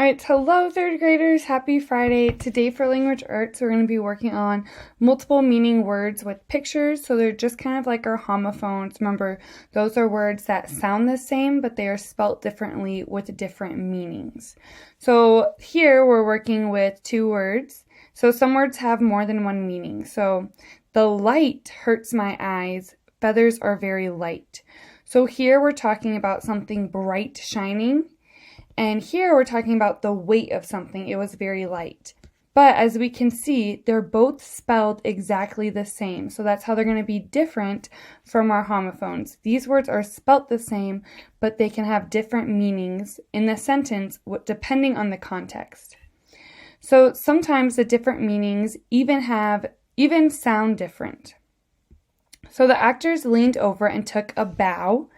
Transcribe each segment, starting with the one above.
Alright, hello third graders, happy Friday. Today for language arts, we're going to be working on multiple meaning words with pictures. So they're just kind of like our homophones. Remember, those are words that sound the same, but they are spelt differently with different meanings. So here we're working with two words. So some words have more than one meaning. So the light hurts my eyes. Feathers are very light. So here we're talking about something bright, shining. And here we're talking about the weight of something. It was very light. But as we can see, they're both spelled exactly the same. So that's how they're going to be different from our homophones. These words are spelt the same, but they can have different meanings in the sentence depending on the context. So sometimes the different meanings even sound different. So the actors leaned over and took a bow.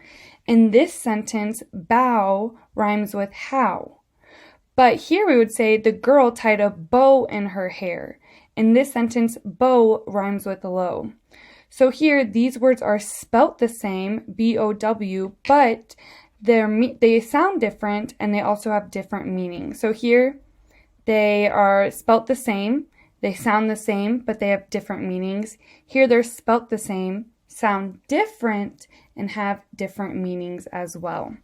In this sentence, bow rhymes with how. But here we would say the girl tied a bow in her hair. In this sentence, bow rhymes with low. So here, these words are spelt the same, B-O-W, but they sound different and they also have different meanings. So here, they are spelt the same, they sound the same, but they have different meanings. Here, they're spelt the same, sound different, and have different meanings as well.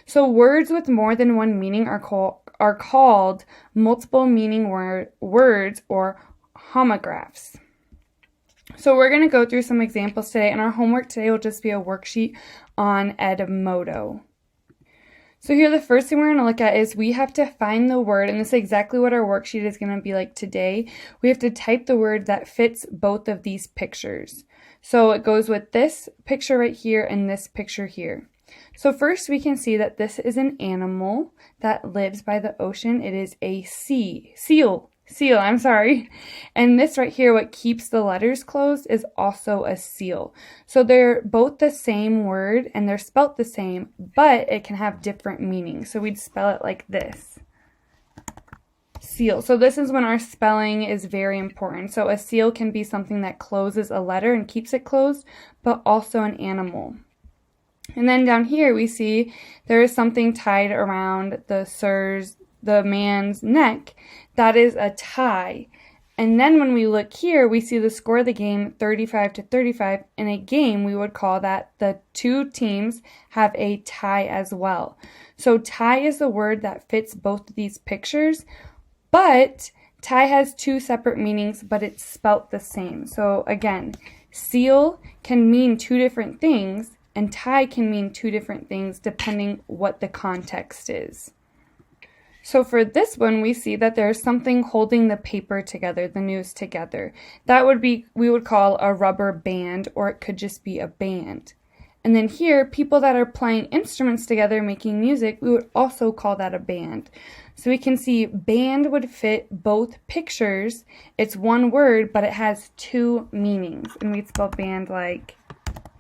So words with more than one meaning are called multiple meaning words or homographs. So we're going to go through some examples today, and our homework today will just be a worksheet on Edmodo. So here the first thing we're going to look at is we have to find the word, and this is exactly what our worksheet is going to be like today. We have to type the word that fits both of these pictures. So it goes with this picture right here and this picture here. So first we can see that this is an animal that lives by the ocean. It is a seal, And this right here, what keeps the letters closed, is also a seal. So they're both the same word and they're spelt the same, but it can have different meanings. So we'd spell it like this. Seal. So this is when our spelling is very important. So a seal can be something that closes a letter and keeps it closed, but also an animal. And then down here we see there is something tied around the man's neck. That is a tie. And then when we look here, we see the score of the game 35-35. In a game, we would call that the two teams have a tie as well. So tie is the word that fits both of these pictures, but tie has two separate meanings, but it's spelt the same. So again, seal can mean two different things, and tie can mean two different things depending what the context is. So for this one, we see that there's something holding the paper together, the news together. That would be, we would call a rubber band, or it could just be a band. And then here, people that are playing instruments together, making music, we would also call that a band. So we can see band would fit both pictures. It's one word, but it has two meanings. And we'd spell band like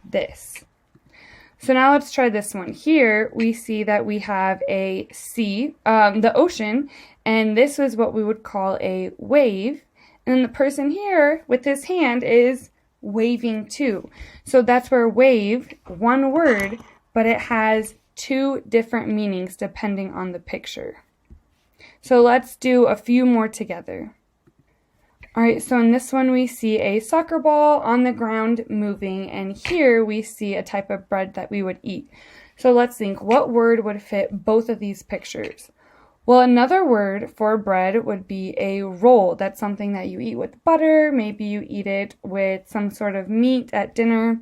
this. So now let's try this one. Here we see that we have a sea, the ocean, and this is what we would call a wave. And then the person here with his hand is waving too. So that's where wave, one word, but it has two different meanings depending on the picture. So let's do a few more together. Alright, so in this one we see a soccer ball on the ground moving, and here we see a type of bread that we would eat. So let's think, what word would fit both of these pictures? Well, another word for bread would be a roll. That's something that you eat with butter. Maybe you eat it with some sort of meat at dinner.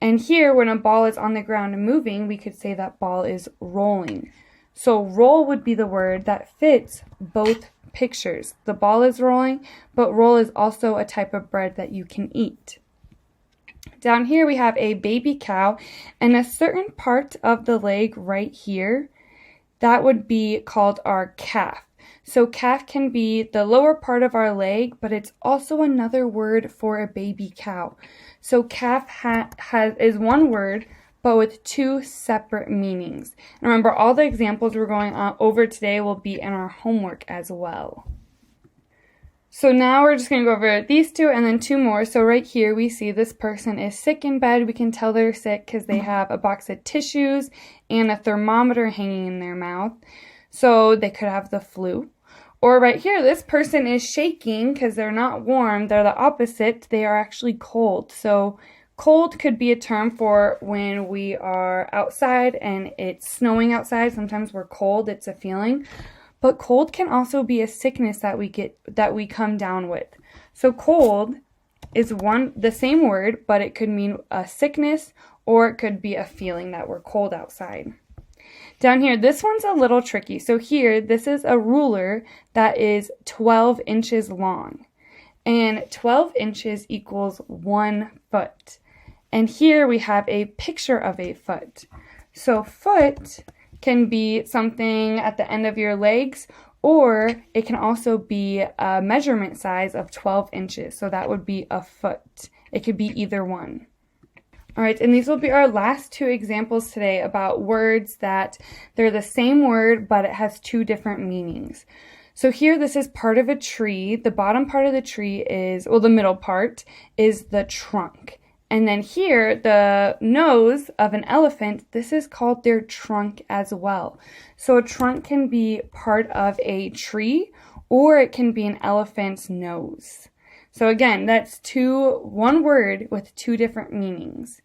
And here, when a ball is on the ground and moving, we could say that ball is rolling. So roll would be the word that fits both pictures. The ball is rolling, but roll is also a type of bread that you can eat. Down here we have a baby cow, and a certain part of the leg right here, that would be called our calf. So calf can be the lower part of our leg, but it's also another word for a baby cow. So calf is one word, but with two separate meanings. And remember, all the examples we're going over today will be in our homework as well. So now we're just going to go over these two and then two more. So right here we see this person is sick in bed. We can tell they're sick because they have a box of tissues and a thermometer hanging in their mouth. So they could have the flu. Or right here, this person is shaking because they're not warm. They're the opposite. They are actually cold. So cold could be a term for when we are outside and it's snowing outside. Sometimes we're cold. It's a feeling. But cold can also be a sickness that we come down with. So cold is the same word, but it could mean a sickness or it could be a feeling that we're cold outside. Down here, this one's a little tricky. So here, this is a ruler that is 12 inches long. And 12 inches equals 1 foot. And here we have a picture of a foot. So foot can be something at the end of your legs, or it can also be a measurement size of 12 inches. So that would be a foot. It could be either one. All right, and these will be our last two examples today about words that they're the same word, but it has two different meanings. So here, this is part of a tree. The bottom part of the tree is, well, the middle part is the trunk. And then here, the nose of an elephant, this is called their trunk as well. So a trunk can be part of a tree, or it can be an elephant's nose. So again, that's one word with two different meanings.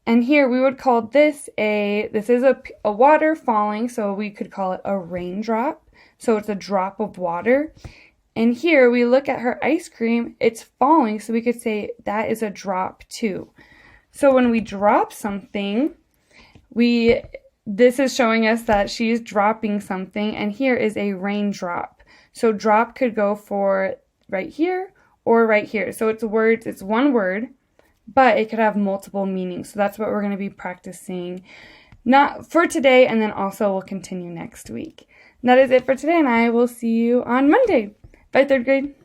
And here we would call this this is a water falling, so we could call it a raindrop. So it's a drop of water. And here we look at her ice cream, it's falling, so we could say that is a drop too. So when we drop something, this is showing us that she's dropping something, and here is a raindrop. So drop could go for right here or right here. So it's one word, but it could have multiple meanings. So that's what we're going to be practicing, not for today, and then also we'll continue next week. And that is it for today, and I will see you on Monday. Bye, third grade.